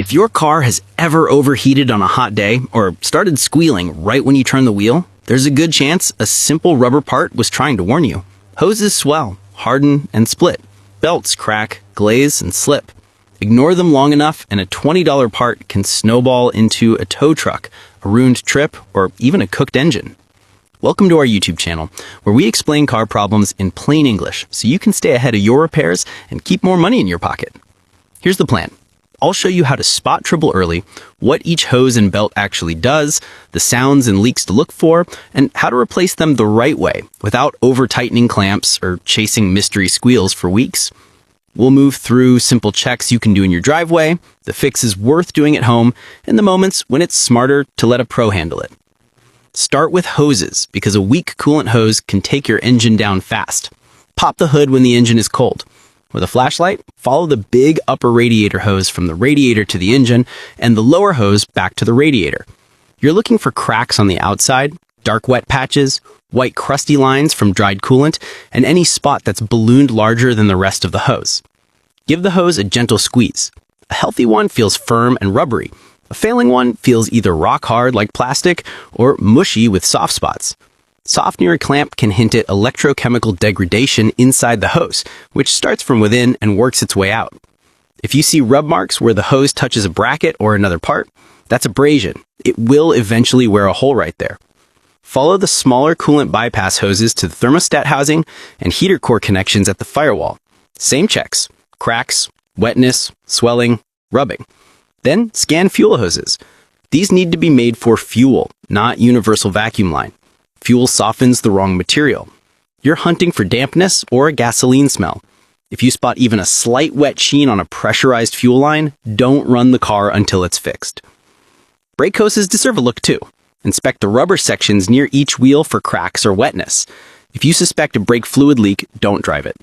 If your car has ever overheated on a hot day or started squealing right when you turn the wheel, there's a good chance a simple rubber part was trying to warn you. Hoses swell, harden, and split. Belts crack, glaze, and slip. Ignore them long enough and a $20 part can snowball into a tow truck, a ruined trip, or even a cooked engine. Welcome to our YouTube channel, where we explain car problems in plain English so you can stay ahead of your repairs and keep more money in your pocket. Here's the plan. I'll show you how to spot trouble early, what each hose and belt actually does, the sounds and leaks to look for, and how to replace them the right way without over-tightening clamps or chasing mystery squeals for weeks. We'll move through simple checks you can do in your driveway, the fixes worth doing at home, and the moments when it's smarter to let a pro handle it. Start with hoses, because a weak coolant hose can take your engine down fast. Pop the hood when the engine is cold. With a flashlight, follow the big upper radiator hose from the radiator to the engine and the lower hose back to the radiator. You're looking for cracks on the outside, dark wet patches, white crusty lines from dried coolant, and any spot that's ballooned larger than the rest of the hose. Give the hose a gentle squeeze. A healthy one feels firm and rubbery. A failing one feels either rock hard like plastic or mushy with soft spots. Soft near a clamp can hint at electrochemical degradation inside the hose, which starts from within and works its way out. If you see rub marks where the hose touches a bracket or another part, that's abrasion. It will eventually wear a hole right there. Follow the smaller coolant bypass hoses to the thermostat housing and heater core connections at the firewall. Same checks: cracks, wetness, swelling, rubbing. Then scan fuel hoses. These need to be made for fuel, not universal vacuum line. Fuel softens the wrong material. You're hunting for dampness or a gasoline smell. If you spot even a slight wet sheen on a pressurized fuel line, don't run the car until it's fixed. Brake hoses deserve a look too. Inspect the rubber sections near each wheel for cracks or wetness. If you suspect a brake fluid leak, don't drive it.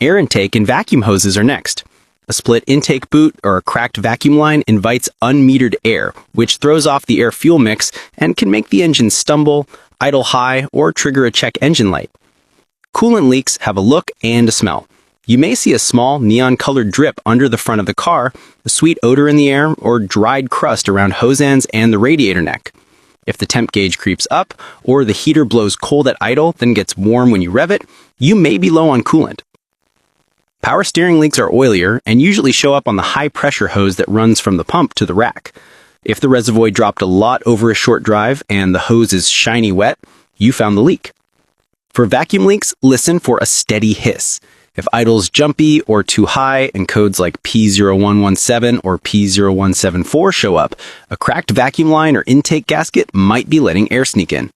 Air intake and vacuum hoses are next. A split intake boot or a cracked vacuum line invites unmetered air, which throws off the air-fuel mix and can make the engine stumble, idle high, or trigger a check engine light. Coolant leaks have a look and a smell. You may see a small neon-colored drip under the front of the car, a sweet odor in the air, or dried crust around hose ends and the radiator neck. If the temp gauge creeps up, or the heater blows cold at idle, then gets warm when you rev it, you may be low on coolant. Power steering leaks are oilier and usually show up on the high-pressure hose that runs from the pump to the rack. If the reservoir dropped a lot over a short drive and the hose is shiny wet, you found the leak. For vacuum leaks, listen for a steady hiss. If idle's jumpy or too high and codes like P0117 or P0174 show up, a cracked vacuum line or intake gasket might be letting air sneak in.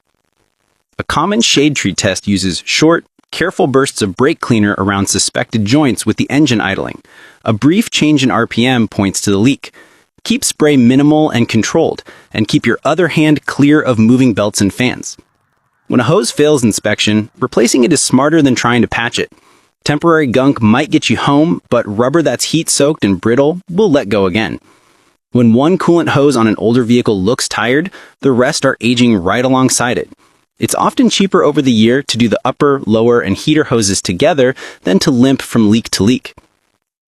A common shade tree test uses short, careful bursts of brake cleaner around suspected joints with the engine idling. A brief change in RPM points to the leak. Keep spray minimal and controlled, and keep your other hand clear of moving belts and fans. When a hose fails inspection, replacing it is smarter than trying to patch it. Temporary gunk might get you home, but rubber that's heat-soaked and brittle will let go again. When one coolant hose on an older vehicle looks tired, the rest are aging right alongside it. It's often cheaper over the year to do the upper, lower, and heater hoses together than to limp from leak to leak.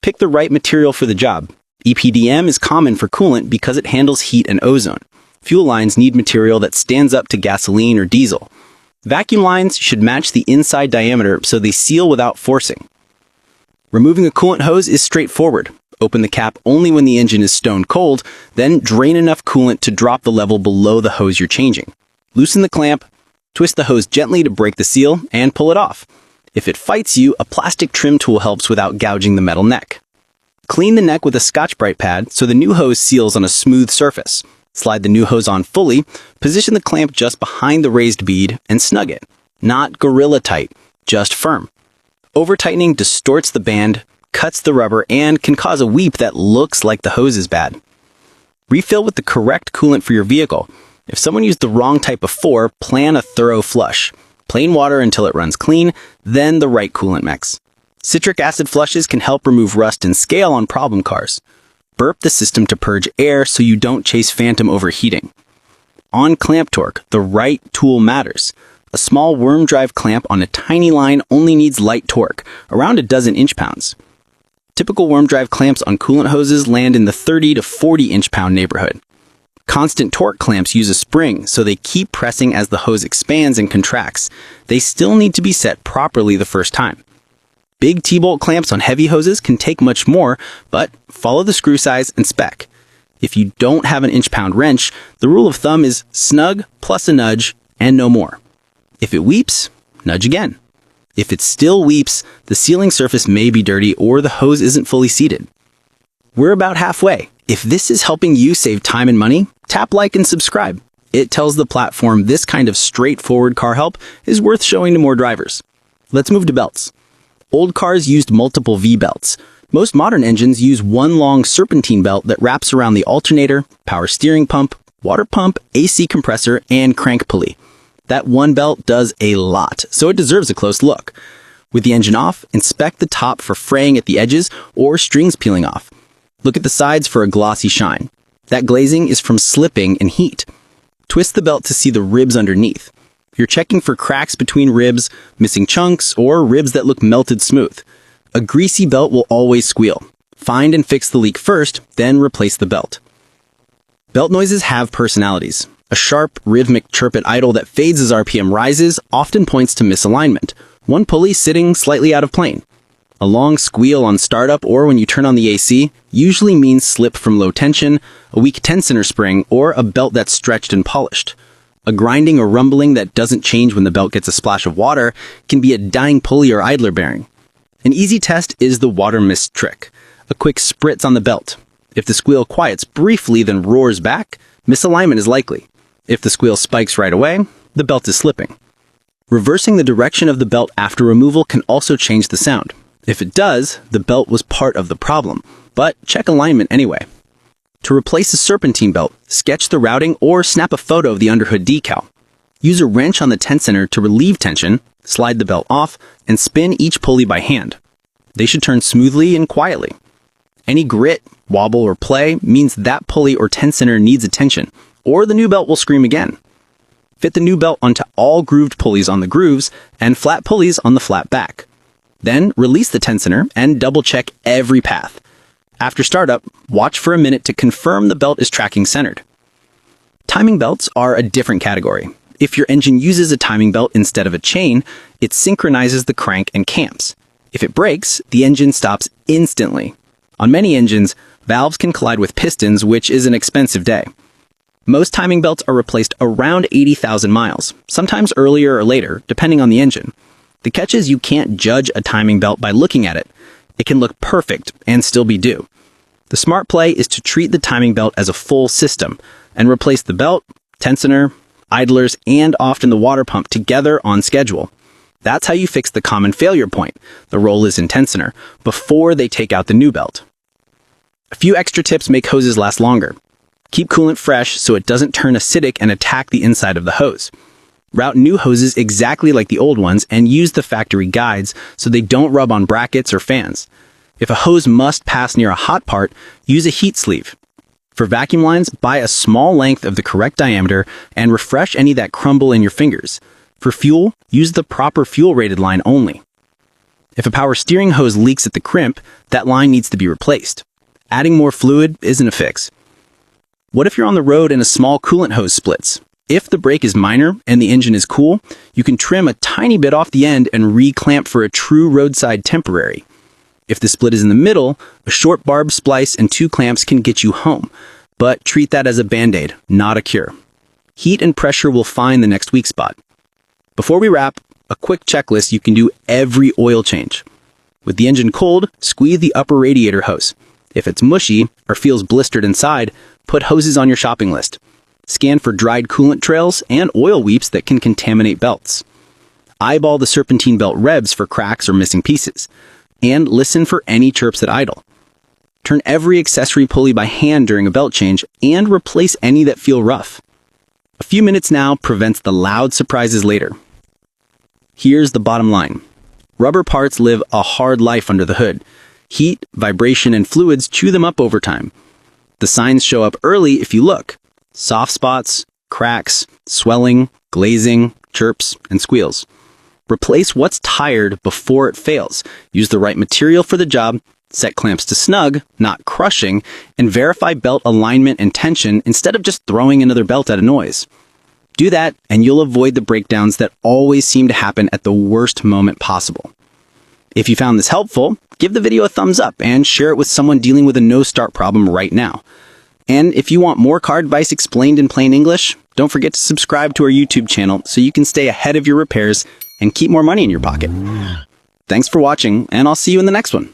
Pick the right material for the job. EPDM is common for coolant because it handles heat and ozone. Fuel lines need material that stands up to gasoline or diesel. Vacuum lines should match the inside diameter so they seal without forcing. Removing a coolant hose is straightforward. Open the cap only when the engine is stone cold, then drain enough coolant to drop the level below the hose you're changing. Loosen the clamp, twist the hose gently to break the seal, and pull it off. If it fights you, a plastic trim tool helps without gouging the metal neck. Clean the neck with a Scotch-Brite pad so the new hose seals on a smooth surface. Slide the new hose on fully, position the clamp just behind the raised bead, and snug it. Not gorilla tight, just firm. Over-tightening distorts the band, cuts the rubber, and can cause a weep that looks like the hose is bad. Refill with the correct coolant for your vehicle. If someone used the wrong type of 4, plan a thorough flush. Plain water until it runs clean, then the right coolant mix. Citric acid flushes can help remove rust and scale on problem cars. Burp the system to purge air so you don't chase phantom overheating. On clamp torque, the right tool matters. A small worm drive clamp on a tiny line only needs light torque, around a dozen inch-pounds. Typical worm drive clamps on coolant hoses land in the 30 to 40 inch-pound neighborhood. Constant torque clamps use a spring, so they keep pressing as the hose expands and contracts. They still need to be set properly the first time. Big T-bolt clamps on heavy hoses can take much more, but follow the screw size and spec. If you don't have an inch-pound wrench, the rule of thumb is snug plus a nudge and no more. If it weeps, nudge again. If it still weeps, the sealing surface may be dirty or the hose isn't fully seated. We're about halfway. If this is helping you save time and money, tap like and subscribe. It tells the platform this kind of straightforward car help is worth showing to more drivers. Let's move to belts. Old cars used multiple V-belts. Most modern engines use one long serpentine belt that wraps around the alternator, power steering pump, water pump, AC compressor, and crank pulley. That one belt does a lot, so it deserves a close look. With the engine off, inspect the top for fraying at the edges or strings peeling off. Look at the sides for a glossy shine. That glazing is from slipping and heat. Twist the belt to see the ribs underneath. You're checking for cracks between ribs, missing chunks, or ribs that look melted smooth. A greasy belt will always squeal. Find and fix the leak first, then replace the belt. Belt noises have personalities. A sharp, rhythmic chirp at idle that fades as RPM rises often points to misalignment, one pulley sitting slightly out of plane. A long squeal on startup or when you turn on the AC usually means slip from low tension, a weak tensioner spring, or a belt that's stretched and polished. A grinding or rumbling that doesn't change when the belt gets a splash of water can be a dying pulley or idler bearing. An easy test is the water mist trick. A quick spritz on the belt. If the squeal quiets briefly then roars back, misalignment is likely. If the squeal spikes right away, the belt is slipping. Reversing the direction of the belt after removal can also change the sound. If it does, the belt was part of the problem, but check alignment anyway. To replace a serpentine belt, sketch the routing or snap a photo of the underhood decal. Use a wrench on the tensioner to relieve tension, slide the belt off, and spin each pulley by hand. They should turn smoothly and quietly. Any grit, wobble, or play means that pulley or tensioner needs attention, or the new belt will scream again. Fit the new belt onto all grooved pulleys on the grooves and flat pulleys on the flat back. Then release the tensioner and double-check every path. After startup, watch for a minute to confirm the belt is tracking centered. Timing belts are a different category. If your engine uses a timing belt instead of a chain, it synchronizes the crank and cams. If it breaks, the engine stops instantly. On many engines, valves can collide with pistons, which is an expensive day. Most timing belts are replaced around 80,000 miles, sometimes earlier or later, depending on the engine. The catch is you can't judge a timing belt by looking at it. It can look perfect and still be due. The smart play is to treat the timing belt as a full system and replace the belt, tensioner, idlers, and often the water pump together on schedule. That's how you fix the common failure point, the roll is in tensioner, before they take out the new belt. A few extra tips make hoses last longer. Keep coolant fresh so it doesn't turn acidic and attack the inside of the hose. Route new hoses exactly like the old ones and use the factory guides so they don't rub on brackets or fans. If a hose must pass near a hot part, use a heat sleeve. For vacuum lines, buy a small length of the correct diameter and refresh any that crumble in your fingers. For fuel, use the proper fuel-rated line only. If a power steering hose leaks at the crimp, that line needs to be replaced. Adding more fluid isn't a fix. What if you're on the road and a small coolant hose splits? If the break is minor and the engine is cool, you can trim a tiny bit off the end and re-clamp for a true roadside temporary. If the split is in the middle, a short barb splice and 2 clamps can get you home, but treat that as a band-aid, not a cure. Heat and pressure will find the next weak spot. Before we wrap, a quick checklist you can do every oil change. With the engine cold, squeeze the upper radiator hose. If it's mushy or feels blistered inside, put hoses on your shopping list. Scan for dried coolant trails and oil weeps that can contaminate belts. Eyeball the serpentine belt rebs for cracks or missing pieces. And listen for any chirps at idle. Turn every accessory pulley by hand during a belt change and replace any that feel rough. A few minutes now prevents the loud surprises later. Here's the bottom line. Rubber parts live a hard life under the hood. Heat, vibration, and fluids chew them up over time. The signs show up early if you look. Soft spots, cracks, swelling, glazing, chirps, and squeals. Replace what's tired before it fails. Use the right material for the job, Set clamps to snug, not crushing, and verify belt alignment and tension instead of just throwing another belt at a noise. Do that, and you'll avoid the breakdowns that always seem to happen at the worst moment possible. If you found this helpful, give the video a thumbs up and share it with someone dealing with a no-start problem right now. And if you want more car advice explained in plain English, don't forget to subscribe to our YouTube channel so you can stay ahead of your repairs and keep more money in your pocket. Thanks for watching, and I'll see you in the next one.